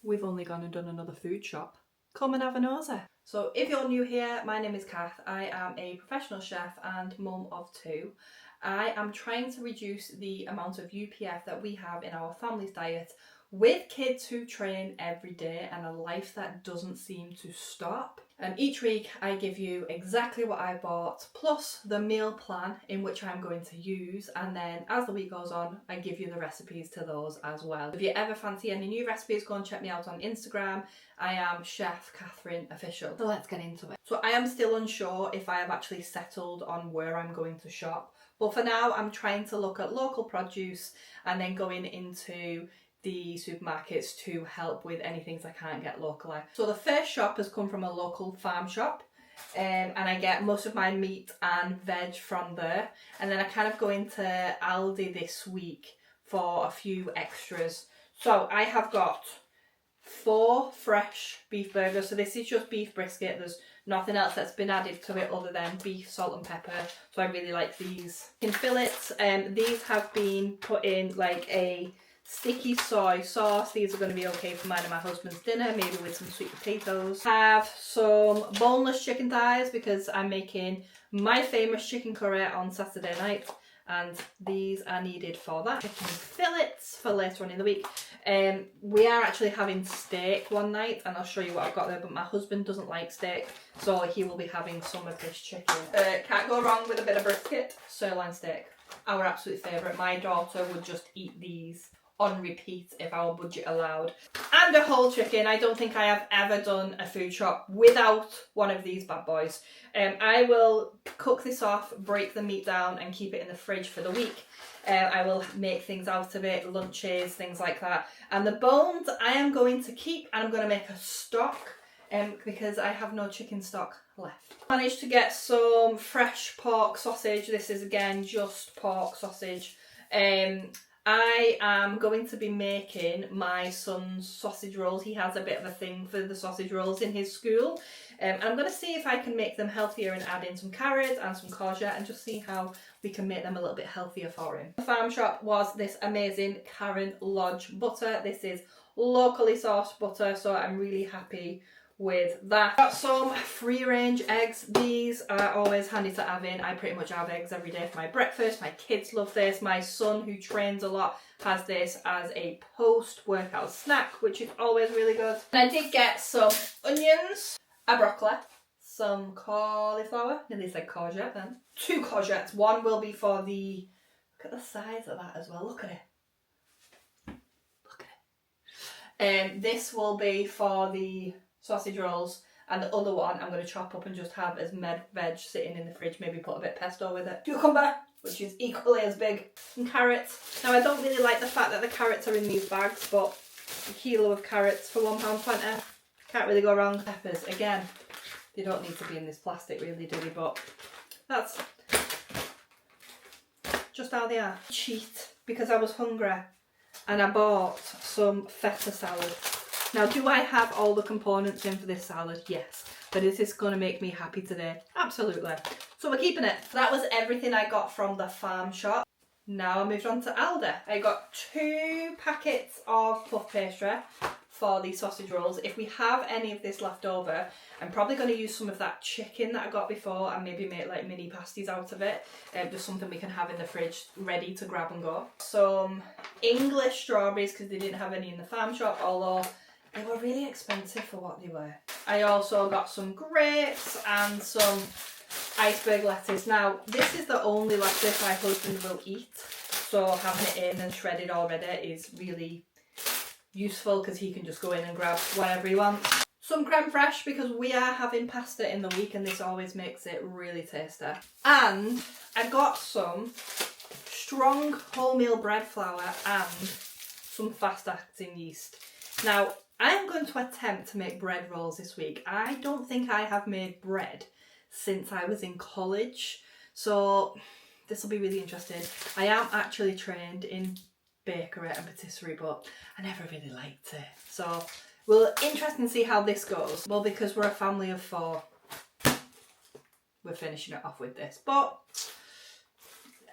we've only gone and done another food shop. Come and have a nosy. So if you're new here, my name is Kath. I am a professional chef and mum of 2. I am trying to reduce the amount of UPF that we have in our family's diet with kids who train every day and a life that doesn't seem to stop. And each week I give you exactly what I bought plus the meal plan in which I'm going to use, and then as the week goes on I give you the recipes to those as well. If you ever fancy any new recipes, go and check me out on Instagram. I am Chef Catherine Official. So let's get into it. So I am still unsure if I have actually settled on where I'm going to shop, but for now I'm trying to look at local produce and then going into the supermarkets to help with any things I can't get locally. So the first shop has come from a local farm shop, and I get most of my meat and veg from there, and then I kind of go into Aldi this week for a few extras. So I have got 4 fresh beef burgers. So this is just beef brisket. There's nothing else that's been added to it other than beef, salt and pepper. So I really like these. In fillets, these have been put in like a sticky soy sauce. These are going to be okay for mine and my husband's dinner, maybe with some sweet potatoes. Have some boneless chicken thighs because I'm making my famous chicken curry on Saturday night, and these are needed for that. Chicken fillets for later on in the week. We are actually having steak one night, and I'll show you what I've got there, but my husband doesn't like steak, so he will be having some of this chicken. Can't go wrong with a bit of brisket. Sirloin steak, our absolute favourite. My daughter would just eat these on repeat if our budget allowed. And a whole chicken. I don't think I have ever done a food shop without one of these bad boys. I will cook this off, break the meat down and keep it in the fridge for the week. I will make things out of it, lunches, things like that. And the bones I am going to keep, and I'm going to make a stock because I have no chicken stock left. Managed to get some fresh pork sausage. This is again just pork sausage. I am going to be making my son's sausage rolls. He has a bit of a thing for the sausage rolls in his school. And I'm going to see if I can make them healthier and add in some carrots and some courgette and just see how we can make them a little bit healthier for him. The farm shop was this amazing Karen Lodge butter. This is locally sourced butter, so I'm really happy with that. Got some free range eggs. These are always handy to have in. I pretty much have eggs every day for my breakfast. My kids love this. My son, who trains a lot, has this as a post-workout snack, which is always really good. And I did get some onions, a broccoli, some cauliflower, nearly said courgette then. 2 courgettes. One will be for the, look at the size of that as well, look at it. Look at it. This will be for the sausage rolls, and the other one I'm going to chop up and just have as veg sitting in the fridge, maybe put a bit of pesto with it. Cucumber, which is equally as big. And carrots. Now I don't really like the fact that the carrots are in these bags, but a kilo of carrots for £1.20. Can't really go wrong. Peppers, again, they don't need to be in this plastic really, do they? But that's just how they are. Cheat, because I was hungry and I bought some feta salad. Now, do I have all the components in for this salad? Yes. But is this going to make me happy today? Absolutely. So we're keeping it. That was everything I got from the farm shop. Now I moved on to Aldi. I got 2 packets of puff pastry for the sausage rolls. If we have any of this left over, I'm probably going to use some of that chicken that I got before and maybe make like mini pasties out of it. Just something we can have in the fridge ready to grab and go. Some English strawberries because they didn't have any in the farm shop, although they were really expensive for what they were. I also got some grapes and some iceberg lettuce. Now, this is the only lettuce my husband will eat, so having it in and shredded already is really useful because he can just go in and grab whatever he wants. Some creme fraiche because we are having pasta in the week and this always makes it really tasty. And I got some strong wholemeal bread flour and some fast-acting yeast. Now, I am going to attempt to make bread rolls this week. I don't think I have made bread since I was in college, so this will be really interesting. I am actually trained in bakery and patisserie, but I never really liked it. So we'll interesting to see how this goes. Well, because we're a family of 4, we're finishing it off with this. But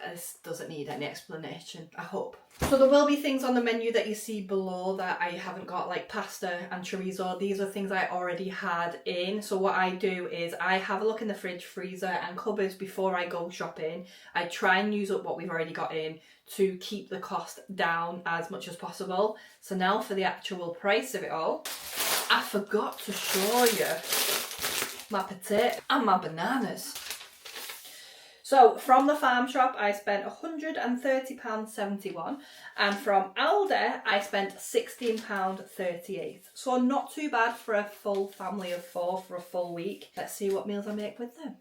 this doesn't need any explanation, I hope. So there will be things on the menu that you see below that I haven't got, like pasta and chorizo. These are things I already had in. So what I do is I have a look in the fridge, freezer and cupboards before I go shopping. I try and use up what we've already got in to keep the cost down as much as possible. So now for the actual price of it all. I forgot to show you my potato and my bananas. So from the farm shop I spent £130.71 and from Aldi I spent £16.38. So not too bad for a full family of 4 for a full week. Let's see what meals I make with them.